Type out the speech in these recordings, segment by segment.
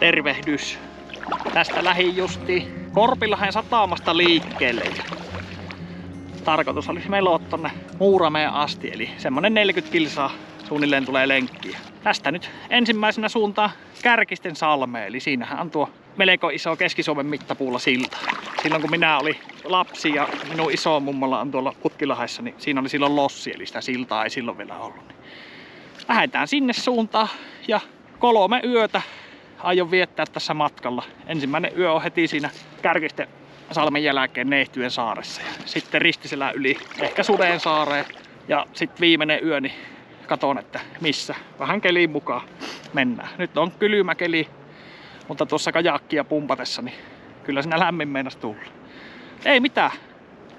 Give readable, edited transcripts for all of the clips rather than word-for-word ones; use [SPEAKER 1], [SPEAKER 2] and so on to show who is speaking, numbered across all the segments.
[SPEAKER 1] tervehdys. Tästä lähdin justi Korpilahden satamasta liikkeelle. Tarkoitus olisi meloa tonne Muurameen asti, eli semmonen 40 kilsaa suunnilleen tulee lenkkiä. Tästä nyt ensimmäisenä suuntaan Kärkisten salmeen, eli siinähän on tuo melko iso Keski-Suomen mittapuulla silta. Silloin kun minä olin lapsi ja minun iso mummolla on tuolla Putkilahdessa, niin siinä oli silloin lossi, eli sitä siltaa ei silloin vielä ollut. Lähdetään sinne suuntaan ja 3 yötä aion viettää tässä matkalla. Ensimmäinen yö on heti siinä Kärkisten salmen jälkeen Neihtyen saaressa ja sitten Ristiselän yli ehkä Suden saareen ja sitten viimeinen yö niin katon, että missä vähän keliin mukaan mennään. Nyt on kylmä keli, mutta tuossa kajakkia pumpatessa niin kyllä siinä lämmin meinas tulla. Ei mitään,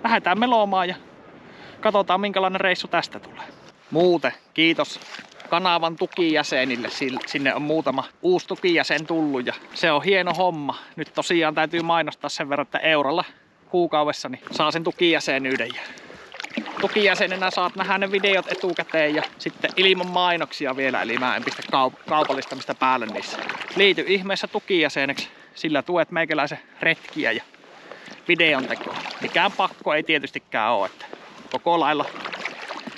[SPEAKER 1] lähdetään melomaan ja katsotaan minkälainen reissu tästä tulee. Muuten kiitos kanavan tukijäsenille, sinne on muutama uusi tukijäsen tullut ja se on hieno homma. Nyt tosiaan täytyy mainostaa sen verran, että eurolla kuukaudessa niin saa sen tukijäsenyyden. Tukijäsenenä saat nähdä ne videot etukäteen ja sitten ilman mainoksia vielä, eli mä en pistä kaupallistamista päälle niissä. Liity ihmeessä tukijäseneksi, sillä tuet meikäläisen retkiä ja videon tekoa. Mikään pakko ei tietystikään ole, että koko lailla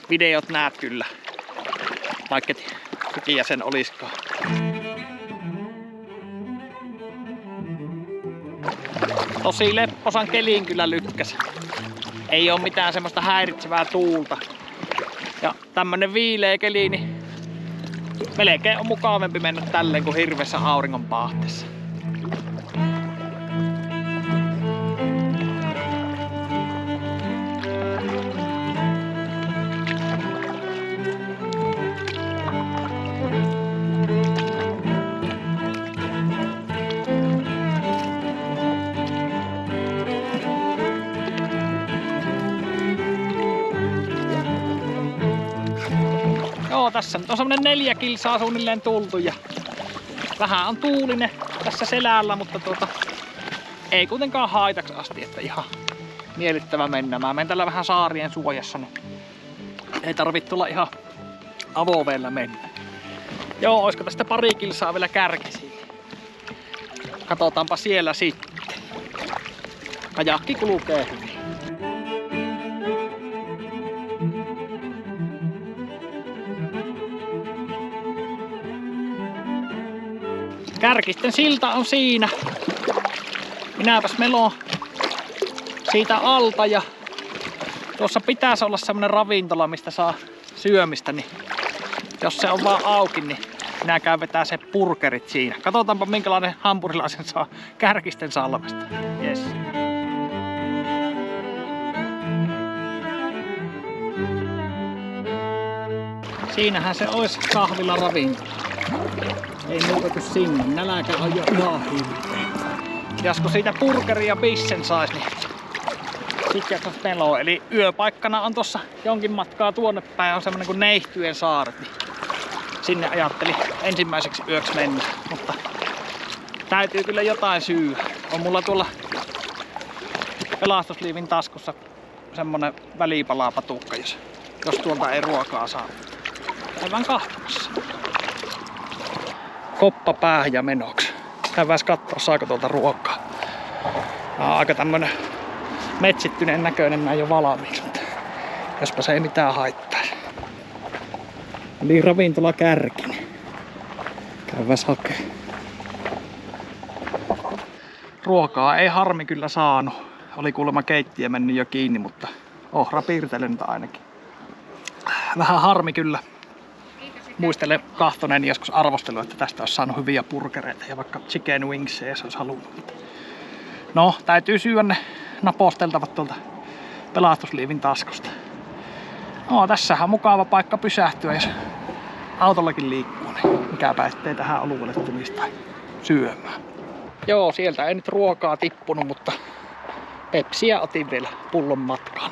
[SPEAKER 1] videot näet kyllä, vaikka tukijäsen olisikaan. Tosi lepposan keliin kyllä lykkäs. Ei oo mitään semmoista häiritsevää tuulta. Ja tämmönen viileä keli, niin melkein on mukavampi mennä tälleen kuin hirveässä auringon paahteessa. Joo, tässä nyt on semmonen 4 kilsaa suunnilleen tultu ja vähän on tuulinen tässä selällä, mutta ei kuitenkaan haitaksi asti, että ihan miellyttävä mennä. Mä menen tällä vähän saarien suojassa, niin ei tarvitse tulla ihan avoveellä mennä. Joo, olisiko tästä 2 kilsaa vielä Kärkisiin? Katsotaanpa siellä sitten. Kajakki kulkee hyvin. Kärkisten silta on siinä. Minäpäs meloon siitä alta ja tuossa pitäisi olla semmonen ravintola, mistä saa syömistä, niin jos se on vaan auki, niin minä käyn vetää se burgerit siinä. Katsotaanpa minkälainen hampurilaisen saa Kärkisten salmesta. Yes. Siinähän se olisi kahvila ravintola. Ei muuta kuin sinne. Nälkä on jo ihan hirveä. Pitäisikö siitä burgeria bissen sais, niin sit jaksas meloa. Eli yöpaikkana on tossa jonkin matkaa tuonne päin on semmonen kuin Neihtyen saaret. Niin sinne ajattelin ensimmäiseksi yöksi mennä. Mutta täytyy kyllä jotain syyä. On mulla tuolla pelastusliivin taskussa semmonen välipalapatukka, jos tuolta ei ruokaa saa. Aivan kahtomassa. Koppa päähän ja menoksi. Käydään katsoa, saako tuolta ruokaa. Aika tämmönen metsittyneen näköinen näin jo valmiiksi, mutta jospa se ei mitään haittaa. Eli ravintola Kärkinen. Käydään hakee. Ruokaa ei harmi kyllä saanut. Oli kuulemma keittiö mennyt jo kiinni, mutta ohra piirtelyntä ainakin. Vähän harmi kyllä. Muistelen kahtoneen joskus arvostelua, että tästä olisi saanut hyviä burgereita ja vaikka chicken wingsia, jos olisi halunnut. No, täytyy syödä ne naposteltavat tuolta pelastusliivin taskusta. No, tässähän on mukava paikka pysähtyä, jos autollakin liikkuu, niin mikäpä ettei tähän alueelle tulisi tai syömään. Joo, sieltä ei nyt ruokaa tippunut, mutta pepsiä otin vielä pullon matkaan.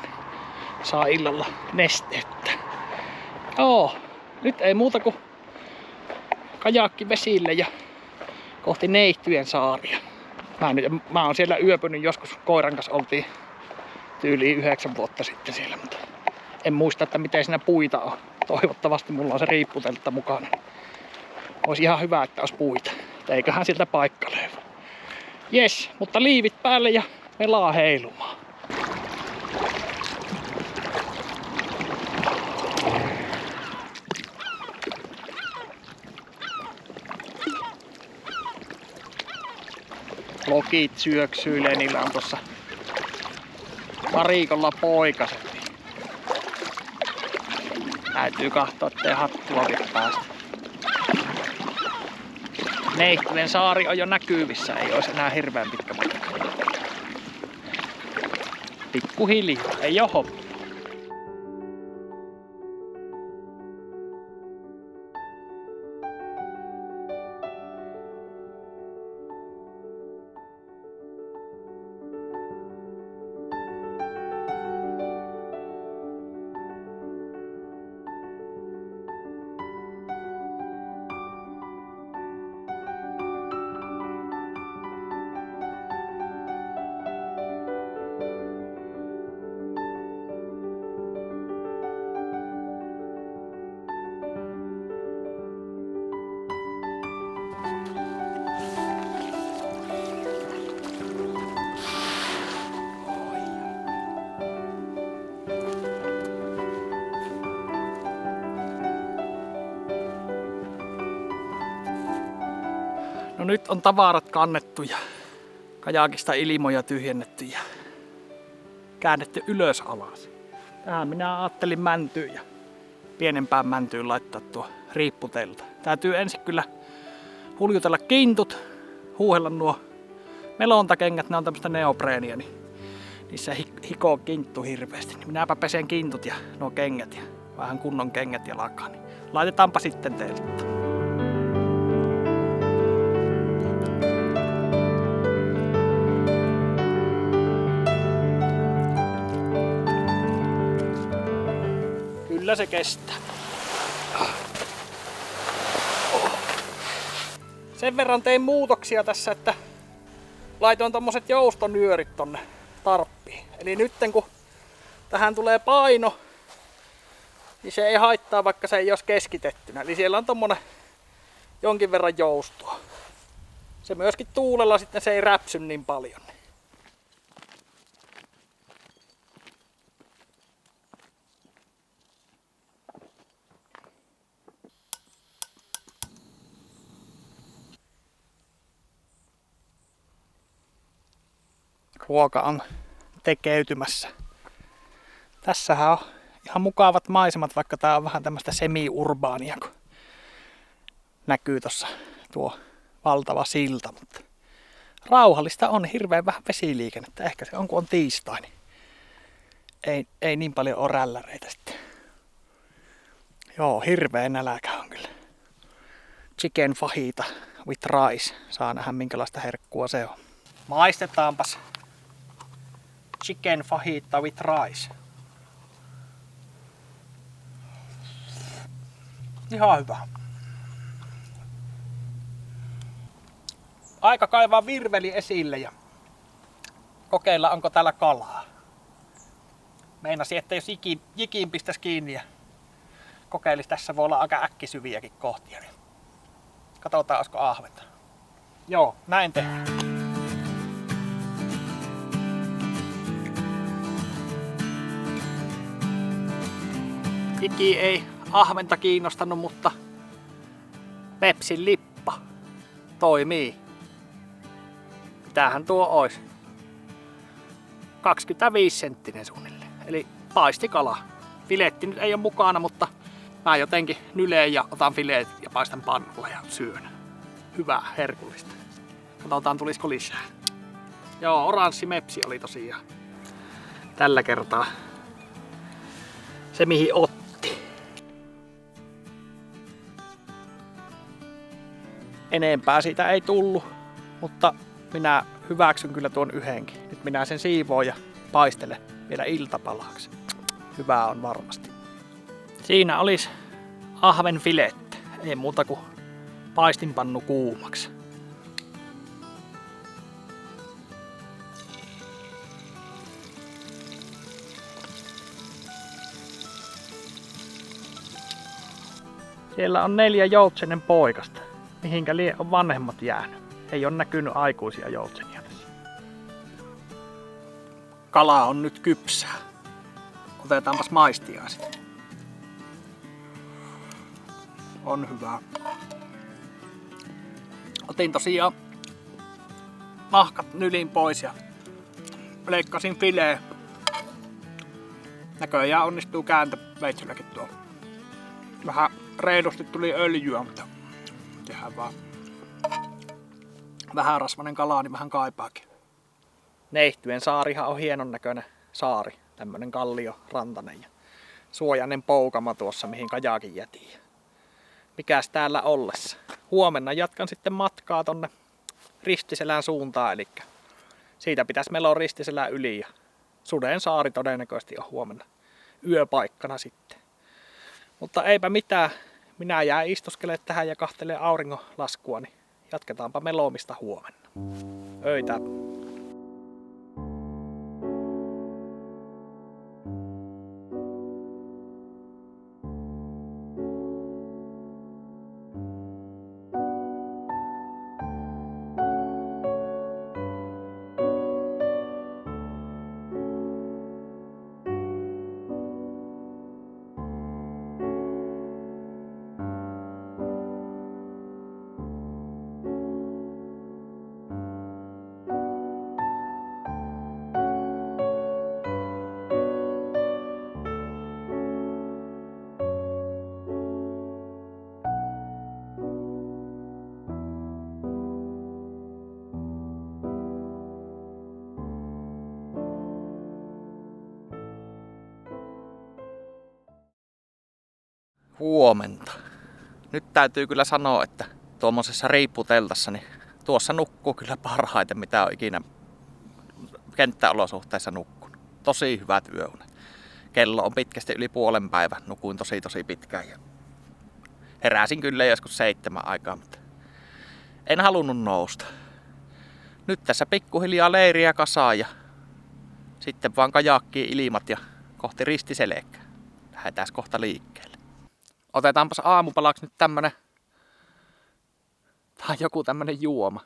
[SPEAKER 1] Saa illalla nesteyttä. Joo. Nyt ei muuta kuin kajakki vesille ja kohti Neihtyen saaria. Mä oon siellä yöpynyt joskus, koiran kanssa oltiin tyyliin 9 vuotta sitten siellä, mutta en muista, että miten siinä puita on. Toivottavasti mulla on se riipputeltta mukana. Olisi ihan hyvä, että olisi puita. Eiköhän siltä paikka löydy. Jes, mutta liivit päälle ja melaa heilumaan. Lokit syöksyilee, niillä on tossa varikolla poikaset. Täytyy katsoa, ettei hattuakin päästä. Neihtiven saari on jo näkyvissä, ei olisi enää hirveän pitkä matka. Pikkuhiljaa, ei oo homma. No nyt on tavarat kannettu ja kajakista ilmoja tyhjennetty ja käännetty ylös alas. Tähän minä ajattelin mäntyyn ja pienempään mäntyyn laittaa tuo riipputelta. Täytyy ensin kyllä huljutella kintut, huuhella nuo melontakengät, ne on tämmöstä neopreenia, niin niissä hikoo kinttu hirveästi. Niin minäpä pesen kintut ja nuo kengät ja vähän kunnon kengät jalkaan. Niin laitetaanpa sitten teltta. Kyllä se kestää. Sen verran tein muutoksia tässä, että laitoin tommoset joustonyörit tonne tarppiin. Eli nytten kun tähän tulee paino, niin se ei haittaa, vaikka se ei olisi keskitettynä. Eli siellä on tommonen jonkin verran joustoa. Se myöskin tuulella sitten se ei räpsy niin paljon. Ruoka on tekeytymässä. Tässähän on ihan mukavat maisemat, vaikka tää on vähän tämmöistä semi-urbaania, kun näkyy tossa tuo valtava silta. Mutta rauhallista on, hirveän vähän vesiliikennettä. Ehkä se on, kun on tiistai, niin ei niin paljon ole rälläreitä sitten. Joo, hirveä nälkä on kyllä. Chicken fajita with rice. Saa nähdä minkälaista herkkua se on. Maistetaanpas chicken fajita with rice. Ihan hyvä. Aika kaivaa virveli esille ja kokeilla, onko täällä kalaa. Meinasin, että jos jikiin pistäisi kiinni ja kokeilisi, tässä voi olla aika äkkisyviäkin kohtia. Niin katsotaan, olisiko ahventa. Joo, näin tehdään. Iki ei ahventa kiinnostanut, mutta Pepsin lippa toimii. Mitähän tuo olisi? 25 senttinen suunnilleen. Eli paistikala. Filetti nyt ei ole mukana, mutta mä jotenkin nyleen ja otan fileet ja paistan pannulla ja syön. Hyvää, herkullista. Katsotaan, tulisiko lisää. Joo, oranssi mepsi oli tosiaan tällä kertaa se, mihin otti. Enempää siitä ei tullut, mutta minä hyväksyn kyllä tuon yhdenkin. Nyt minä sen siivoon ja paistelen vielä iltapalaksi. Hyvää on varmasti. Siinä olisi ahvenfilettä. Ei muuta kuin paistinpannu kuumaksi. Siellä on 4 joutsenen poikasta. mihinkä on vanhemmat jäänyt. Ei ole näkynyt aikuisia joutsenia tässä. Kala on nyt kypsää. Otetaanpas maistiaiset. On hyvä. Otin tosiaan nahkat nylin pois ja leikkasin fileen. Näköjään onnistuu kääntöveitselläkin tuo. Vähän reilusti tuli öljyä, mutta tehdään vaan. Vähän rasvainen kala, niin vähän kaipaakin. Neihtyen saarihan on hienon näköinen saari. Tämmönen kallio, rantainen ja suojainen poukama tuossa, mihin kajaakin jätiin. Mikäs täällä ollessa? Huomenna jatkan sitten matkaa tonne Ristiselän suuntaan, eli siitä pitäisi meloa Ristiselän yli ja Suden saari todennäköisesti on huomenna yöpaikkana sitten. Mutta eipä mitään, minä jään istuskelemaan tähän ja kahtelen auringonlaskua, niin jatketaanpa meloomista huomenna. Öitä! Huomenta. Nyt täytyy kyllä sanoa, että tuommoisessa riipputeltassa, niin tuossa nukkuu kyllä parhaiten, mitä on ikinä kenttäolosuhteissa nukkunut. Tosi hyvät yöunet. Kello on pitkästi yli puolen päivän. Nukuin tosi pitkään ja heräsin kyllä joskus 7 aikaa, mutta en halunnut nousta. Nyt tässä pikkuhiljaa leiriä kasaan ja sitten vaan kajakkiin ilmat ja kohti Ristiselkää. Lähdetään kohta liikkeelle. Otetaanpas aamupalaksi nyt tämmönen, tai joku tämmönen juoma.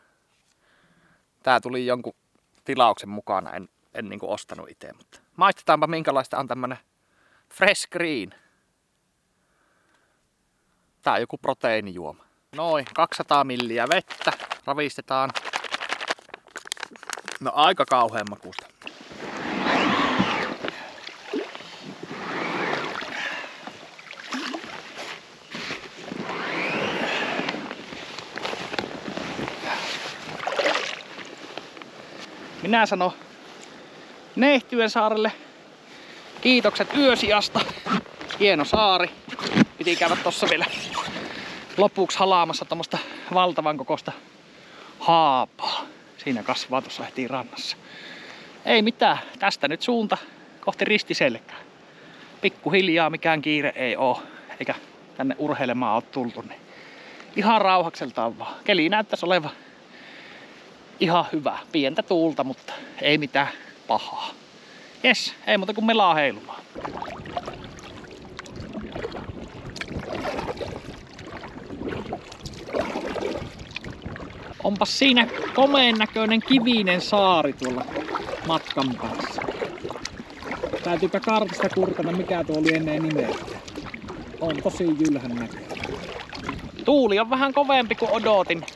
[SPEAKER 1] Tää tuli jonkun tilauksen mukana, en niinku ostanut itse, mutta maistetaanpa minkälaista on tämmönen Fresh Green. Tää on joku proteiinijuoma. Noin 200 milliä vettä, ravistetaan. No aika kauhean makuista. Minä sanon Neihtyen saarelle kiitokset yösijasta. Hieno saari. Piti käydä tossa vielä lopuksi halaamassa tommosta valtavan kokosta haapaa. Siinä kasvaa tuossa heti rannassa. Ei mitään, tästä nyt suunta kohti Ristiselkää. Pikkuhiljaa, mikään kiire ei oo, eikä tänne urheilemaan oo tultu. Niin ihan rauhakseltaan vaan. Keli näyttäisi olevan ihan hyvä. Pientä tuulta, mutta ei mitään pahaa. Jes, ei muuta kuin melaa heilumaan. Onpas siinä komeen näköinen kivinen saari tuolla matkan päässä. Täytyypä kartasta kurkata mikä tuo lienee nimeltä. On tosi jylhän näköinen. Tuuli on vähän kovempi kuin odotin.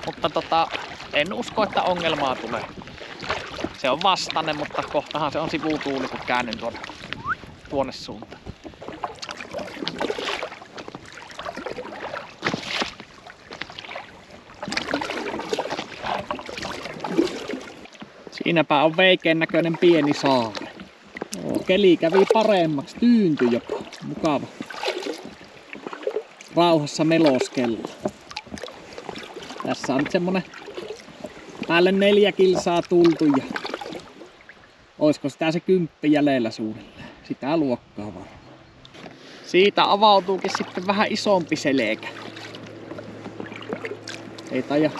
[SPEAKER 1] Mutta en usko, että ongelmaa tulee. Se on vastainen, mutta kohtahan se on sivutuuli, kun käännyn tuonne suuntaan. Siinäpä on veikeän näköinen pieni saari. Keli kävi paremmaksi, tyyntyi jopa. Mukava. Rauhassa meloskella. Tässä on nyt semmonen päälle 4 kilsaa tultu ja oisko sitä se 10 jäljellä suunnilleen. Sitä luokkaa varmaan. Siitä avautuukin sitten vähän isompi selkä. Ei taida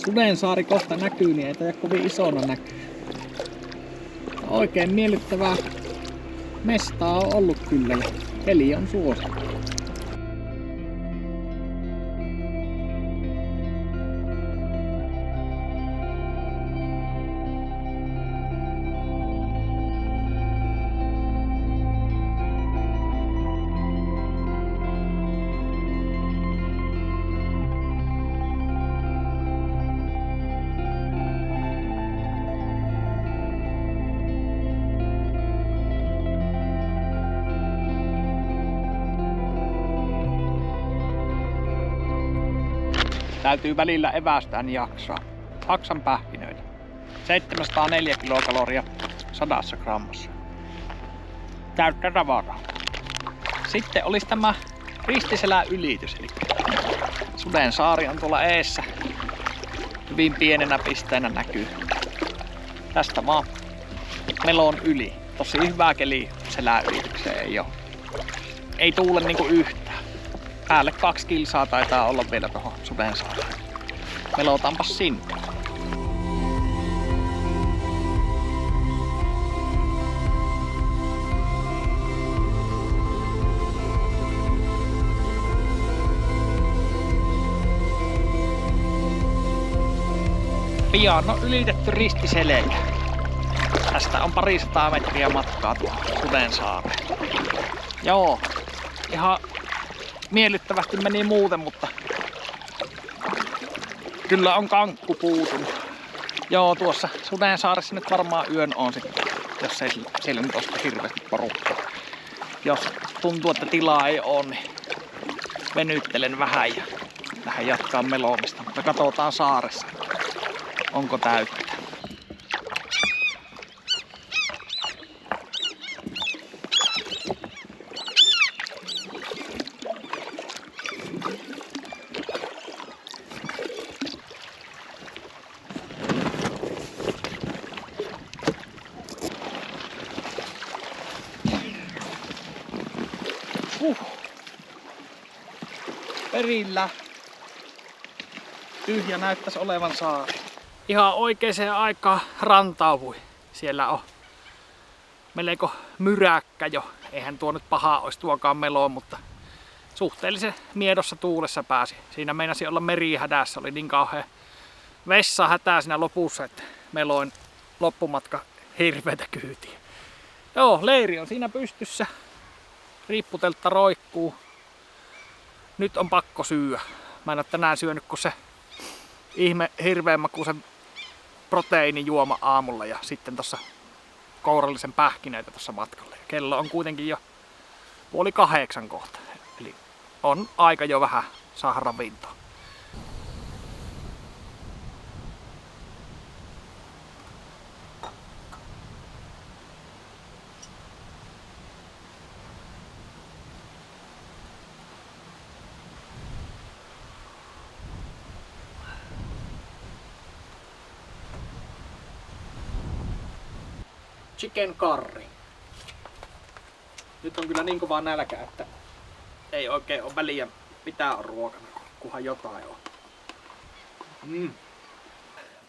[SPEAKER 1] Sudensaari kohta näkyy, niin ei taida kovin isona näkyy. Oikein miellyttävää mestaa on ollut kyllä ja keli on suosittu. Täytyy välillä evästää, niin jaksaa. Saksan pähkinöitä. 704 kilokaloria 100 grammassa. Täyttä tavaraa. Sitten olisi tämä Ristiselän ylitys. Eli Sudensaari on tuolla eessä. Hyvin pienenä pisteenä näkyy. Tästä vaan melon yli. Tosi hyvää keli selän ylitykseen ei oo. Ei tuule niinku yhtään. Päälle 2 kilsaa taitaa olla vielä tohon Sudensaareen. Melotaanpas sinne. Pian on ylitetty Ristiselkä. Tästä on 200 metriä matkaa tuohon Sudensaareen. Joo, ihan miellyttävästi meni muuten, mutta kyllä on kankku puutunut. Joo, tuossa Sudensaaressa nyt varmaan yön on sitten, jos ei siellä nyt ole hirveästi porukkaa. Jos tuntuu, että tilaa ei ole, niin venyttelen vähän ja lähden jatkaa melomista. Mutta katsotaan saaressa, onko täyttä. Perillä. Tyhjä näyttäisi olevan saari. Ihan oikeaan aikaan rantautui. Siellä on melko myräkkä jo. Eihän tuo nyt paha olisi tuokaan meloon, mutta suhteellisen miedossa tuulessa pääsi. Siinä meinasi olla merihädässä. Oli niin kauhean vessahätää siinä lopussa, että meloin loppumatka hirveätä kyytiä. Joo, leiri on siinä pystyssä. Riipputeltta roikkuu. Nyt on pakko syyä. Mä en ole tänään syönyt kuin se ihme hirveän makuisen proteiinijuoma aamulla ja sitten tossa kourallisen pähkinöitä tossa matkalla. Ja kello on kuitenkin jo 7:30 kohta. Eli on aika jo vähän saada ravintoa. Chicken curry. Nyt on kyllä niin kovaa nälkä, että ei oikein ole väliä mitä on ruokana, kunhan jotain on.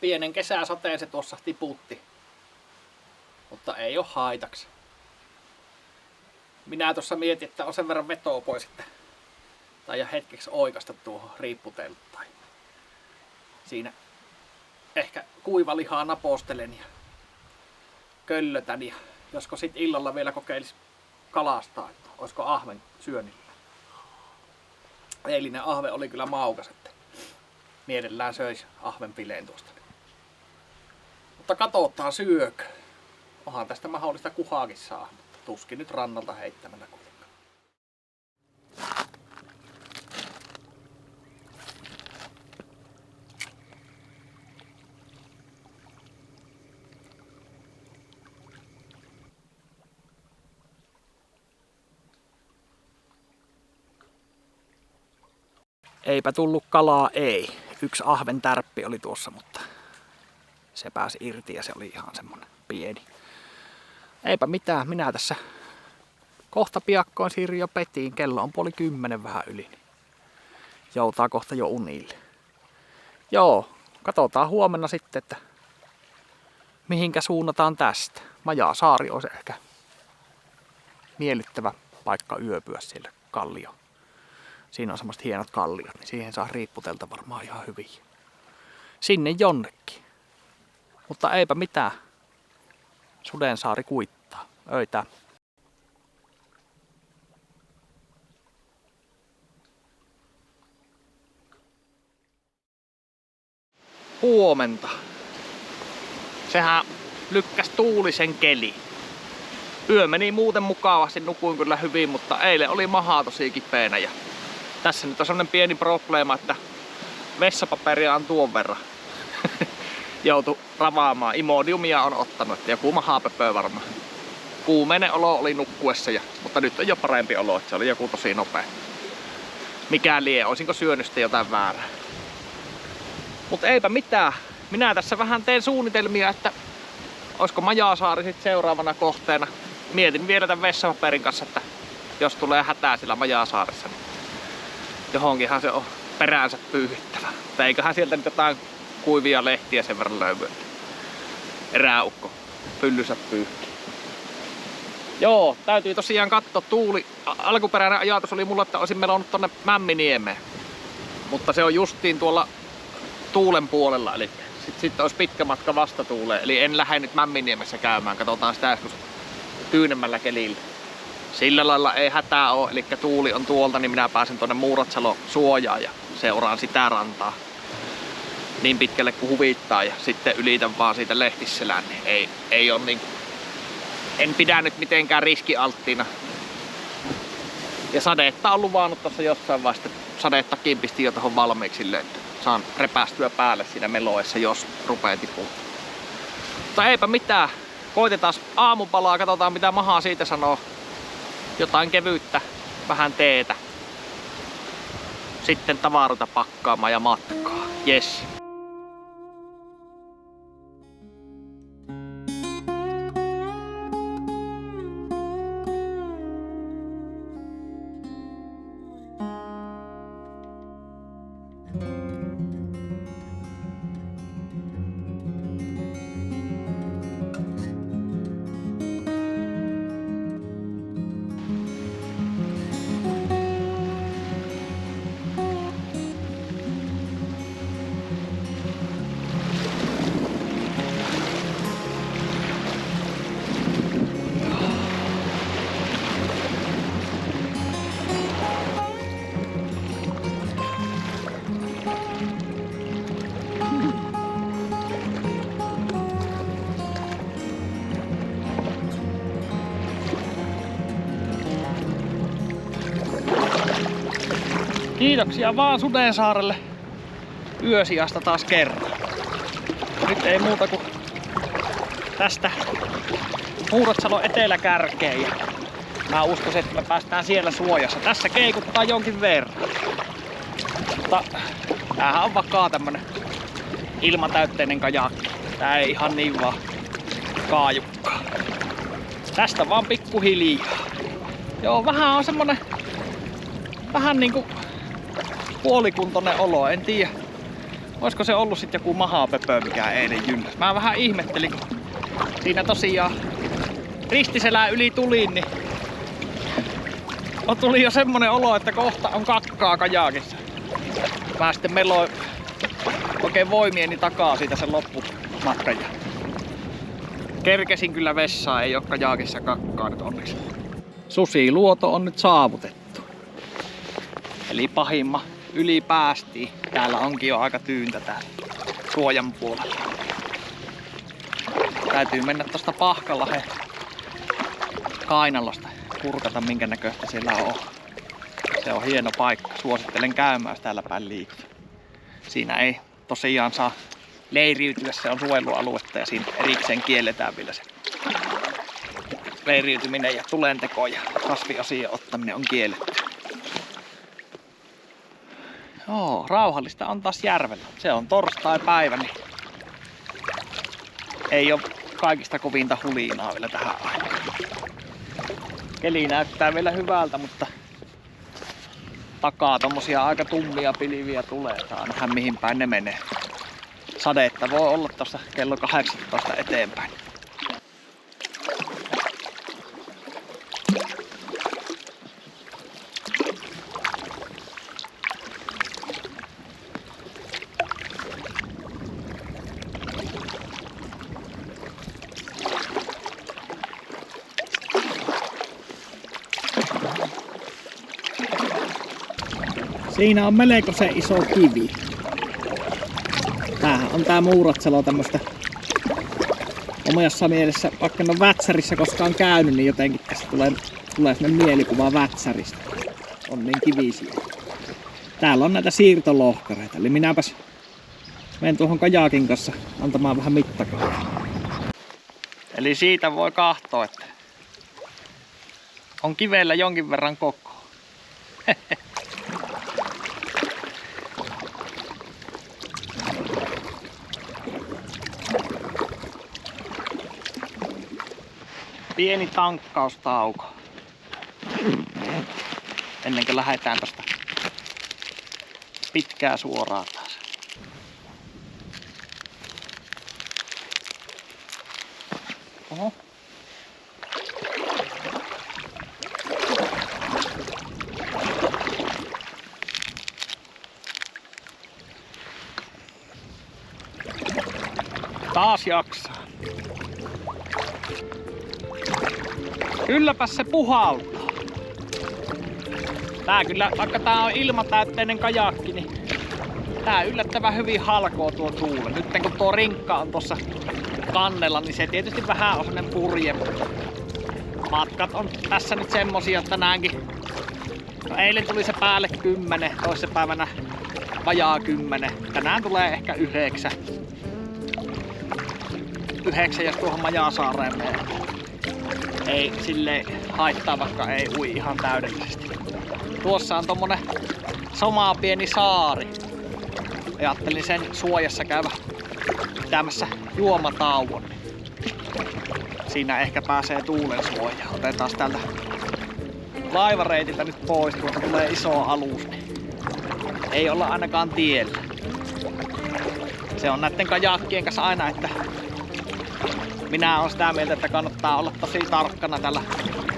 [SPEAKER 1] Pienen kesäsateen se tuossa tiputti, mutta ei ole haitaksi. Minä tuossa mietin, että on sen verran vetoa pois, että tai hetkeksi oikasta tuohon riipputelttaan. Siinä ehkä kuivalihaa napostelen ja köllötän ja josko sit illalla vielä kokeilis kalastaa, että olisiko ahven syönnillä. Eilinen ahve oli kyllä maukas, että mielellään söisi ahvenpileen tuosta. Mutta katsotaan syökö. Onhan tästä mahdollista kuhaakin saa, mutta tuskin nyt rannalta heittämällä kuitenkaan. Eipä tullut kalaa, ei. Yksi ahven tärppi oli tuossa, mutta se pääsi irti ja se oli ihan semmonen pieni. Eipä mitään, minä tässä kohta piakkoin siirryn jo petiin. Kello on 9:30 vähän yli. Niin joutaa kohta jo unille. Joo, katsotaan huomenna sitten, että mihinkä suunnataan tästä. Majasaari olisi ehkä miellyttävä paikka yöpyä siellä kallio. Siinä on semmoiset hienot kalliot, niin siihen saa riipputelta varmaan ihan hyvin. Sinne jonnekin. Mutta eipä mitään. Sudensaari kuittaa. Öitä. Huomenta. Sehän lykkäs tuulisen keli. Yö meni muuten mukavasti, nukuin kyllä hyvin, mutta eilen oli maha tosi kipeänä. Ja tässä nyt on sellainen pieni probleema, että vessapaperia on tuon verran. Joutu ravaamaan. Imodiumia on ottanut, että joku mahapöpö varmaan. Kuumeinen olo oli nukkuessa, mutta nyt on jo parempi olo, että se oli joku tosi nopea. Mikä lie, olisinko syönyt sitten jotain väärää. Mutta eipä mitään. Minä tässä vähän teen suunnitelmia, että olisiko Majasaari sitten seuraavana kohteena. Mietin vielä tämän vessapaperin kanssa, että jos tulee hätää sillä Majasaaressa, niin johonkinhan se on peräänsä pyyhittävä. Mutta eiköhän sieltä nyt jotain kuivia lehtiä sen verran löydy. Eräukko pyllynsä pyyhki. Joo, täytyy tosiaan katsoa tuuli. Alkuperäinen ajatus oli mulla, että olisin melonnut tonne Mämminiemeen. Mutta se on justiin tuolla tuulen puolella, eli sitten olisi pitkä matka vastatuuleen. Eli en lähde nyt Mämminiemessä käymään, katsotaan sitä joskus tyynemmällä kelillä. Sillä lailla ei hätää ole, eli tuuli on tuolta, niin minä pääsen tuonne Muuratsalon suojaan ja seuraan sitä rantaa niin pitkälle kuin huvittaa ja sitten ylitän vaan siitä Lehtisselään, niin ei ole niin. En pidä nyt mitenkään riskialttiina. Ja sadetta on luvannut tuossa jossain vaiheessa, sadettakin pistin jo tuohon valmiiksi silleen, että saan repästyä päälle siinä meloessa, jos rupee tipumaan. Mutta eipä mitään. Koitetaan aamupalaa, katsotaan mitä Maha siitä sanoo. Jotain kevyyttä, vähän teetä. Sitten tavaroita pakkaamaan ja matkaa. Jes. Kiitoksia vaan Sudensaarelle yösijasta taas kerran. Nyt ei muuta kuin tästä Muuratsalon eteläkärkeen. Ja mä uskoisin, että me päästään siellä suojassa. Tässä keikuttaa jonkin verran. Mutta tämähän on vakaa tämmönen ilmatäytteinen kajakki. Tää ei ihan niin vaan kaajukkaa. Tästä vaan pikkuhiljaa. Joo, vähän on semmonen vähän niinku puolikuntoinen olo, en tiedä. Olisiko se ollut sitten joku mahapöpö, mikä eilen jylläs. Mä vähän ihmettelin, kun siinä tosiaan Ristiselän yli tulin, niin tuli jo semmonen olo, että kohta on kakkaa kajakissa. Mä sitten meloin oikein voimieni takaa siitä sen loppumatkan. Kerkesin kyllä vessaan, ei oo kajakissa kakkaa nyt onneksi. Susiluoto on nyt saavutettu. Eli pahimma yli päästiin. Täällä onkin jo aika tyyntä täällä suojan puolella. Täytyy mennä tosta Pahkalahen kainalosta kurkata minkä näköistä siellä on. Se on hieno paikka. Suosittelen käymään, jos täällä päin liikkuu. Siinä ei tosiaan saa leiriytyä, se on suojelualuetta ja siinä erikseen kielletään vielä se leiriytyminen ja tulenteko ja kasviosien ottaminen on kielletty. Joo, rauhallista on taas järvellä. Se on torstai-päivä, niin ei ole kaikista kovinta hulinaa vielä tähän aikaan. Keli näyttää vielä hyvältä, mutta takaa tommosia aika tummia pilviä tulee. Saa nähdä mihin päin ne menee. Sadetta voi olla tosta kello 18 eteenpäin. Siinä on melko se iso kivi. Tämähän on tää Muuratsalo tämmöstä omassa mielessä, vaikka en ole Vätsärissä koskaan käynyt, niin jotenkin tässä tulee semmonen mielikuva Vätsäristä. On niin kivisiä. Täällä on näitä siirtolohkareita, eli minäpäs menen tuohon kajakin kanssa antamaan vähän mittakaavaa. Eli siitä voi katsoa, että on kivellä jonkin verran koko. Pieni tankkaustauko. Ennen kuin lähdetään tosta pitkää suoraan taas. Oho. Taas jaksaa. Kylläpäs se puhaltaa. Tää kyllä, vaikka tää on ilmatäytteinen kajakki, niin tää yllättävän hyvin halkoo tuo tuule. Nyt kun tuo rinkka on tuossa kannella, niin se tietysti vähän on sellainen purje. Matkat on tässä nyt semmosia, että tänäänkin. No eilen tuli se päälle 10, toissapäivänä vajaa 10. Tänään tulee ehkä 9. 9 jos tuohon Majasaareen menee. Ei silleen haittaa, vaikka ei ui ihan täydellisesti. Tuossa on tommonen sama pieni saari. Ajattelin sen suojassa käydä pitämässä juomatauon. Siinä ehkä pääsee tuulen suojaan. Otetaan täältä laivareitiltä nyt pois, tuolta tulee iso alus. Niin ei olla ainakaan tiellä. Se on näiden kajakkien kanssa aina, että minä olen sitä mieltä, että kannattaa olla tosi tarkkana tällä,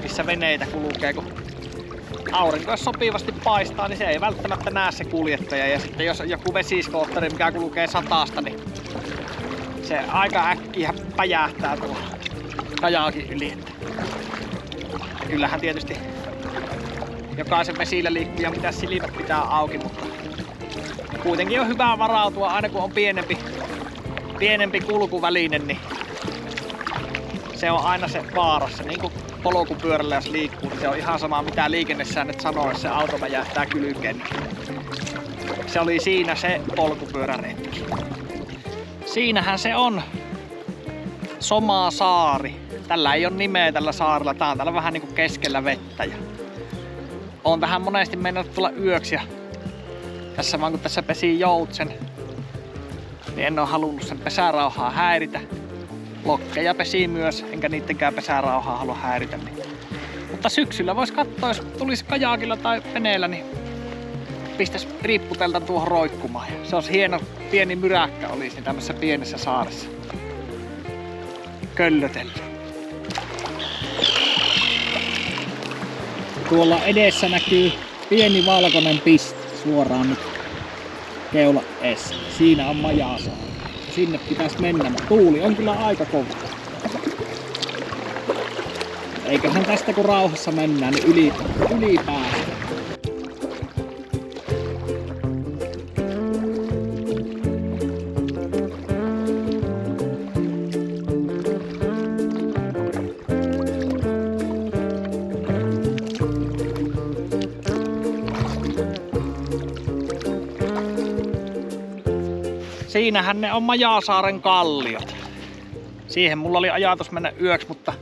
[SPEAKER 1] missä veneitä kulkee, kun aurinko jos sopivasti paistaa, niin se ei välttämättä näe se kuljettaja. Ja sitten jos joku vesiskootteri, mikä kulkee 100, niin se aika äkkiä päjähtää tuo kajakin yli. Kyllähän tietysti jokaisen vesillä liikkuu ja mitä silmät pitää auki, mutta kuitenkin on hyvä varautua aina kun on pienempi kulkuväline, niin se on aina se vaarassa. Niin kuin polkupyörällä jos liikkuu, niin se on ihan sama mitä liikennesäännöt sanoo, jos se auto väjähtää kylkeen. Se oli siinä se polkupyöräretki. Siinähän se on Somasaari. Tällä ei ole nimeä tällä saarella. Tää on täällä vähän niinku keskellä vettä. Ja on tähän monesti mennä tulla yöksi. Ja tässä vaan kun tässä pesi joutsen, niin en oo halunnut sen pesärauhaa häiritä. Lokkeja pesi myös, enkä niittenkään pesärauhaa halua häiritä. Mutta syksyllä vois katsoa, jos tulisi kajakilla tai veneellä, niin pistäis riipputelta tuohon roikkumaan. Ja se olisi hieno pieni myräkkä olisi niin tämmöisessä pienessä saaressa. Köllötellä. Tuolla edessä näkyy pieni valkoinen piste suoraan nyt keula S. Siinä on Majasaari. Sinne pitäisi mennä, mutta tuuli on kyllä aika kova. Eiköhän tästä kun rauhassa mennään, niin yli päästä. Siinähän ne on Majasaaren kalliot. Siihen mulla oli ajatus mennä yöksi, mutta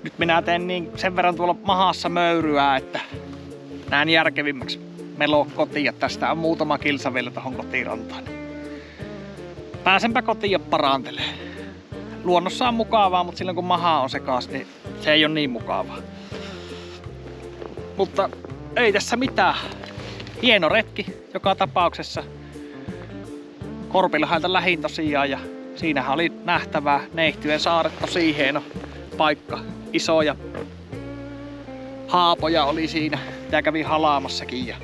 [SPEAKER 1] nyt minä teen niin sen verran tuolla mahassa möyryää, että näen järkevimmäksi meloa kotiin. Tästä on muutama kilsa vielä tohon kotirantaan. Pääsenpä kotiin ja parantelee. Luonnossa on mukavaa, mutta silloin kun maha on sekas, niin se ei ole niin mukavaa. Mutta ei tässä mitään. Hieno retki joka tapauksessa. Korpilahelta lähin tosiaan ja siinähän oli nähtävää Neihtyen saaret, tosi hieno paikka. Isoja haapoja oli siinä, mitä kävi halaamassakin. Ja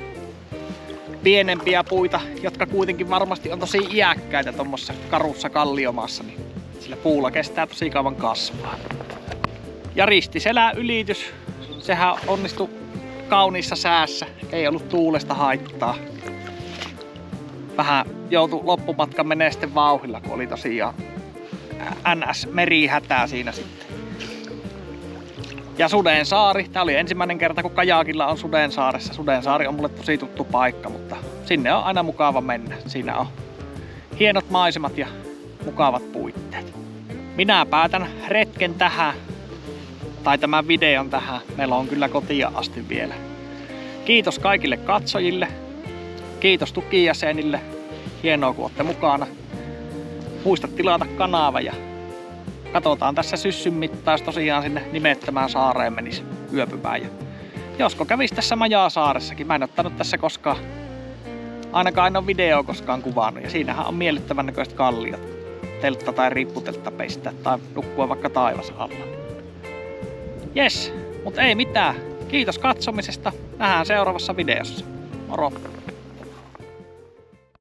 [SPEAKER 1] pienempiä puita, jotka kuitenkin varmasti on tosi iäkkäitä tuommoisessa karussa kalliomaassa, niin sillä puulla kestää tosi kauan kasvaa. Ja ristiselän ylitys, sehän onnistui kauniissa säässä, ei ollut tuulesta haittaa. Vähän joutui loppumatkan menee sitten vauhdilla, kun oli tosiaan NS-merihätää siinä sitten. Ja Sudensaari. Tää oli ensimmäinen kerta, kun kajakilla on Sudensaaressa. Sudensaari on mulle tosi tuttu paikka, mutta sinne on aina mukava mennä. Siinä on hienot maisemat ja mukavat puitteet. Minä päätän retken tähän. Tai tämän videon tähän. Meillä on kyllä kotia asti vielä. Kiitos kaikille katsojille. Kiitos tukijäsenille. Hienoa kun olette mukana. Muista tilata kanava ja katsotaan tässä syssyn mittaan, jos tosiaan sinne nimettömään saareen menisi yöpymään. Ja josko kävisi tässä Majasaaressakin. Mä en ottanut tässä koskaan, ainakaan en ole videoa koskaan kuvannut. Ja siinähän on miellyttävän näköiset kalliot. Teltta tai ripputeltta peistää tai nukkua vaikka taivas alla. Jes, mutta ei mitään. Kiitos katsomisesta. Nähdään seuraavassa videossa. Moro!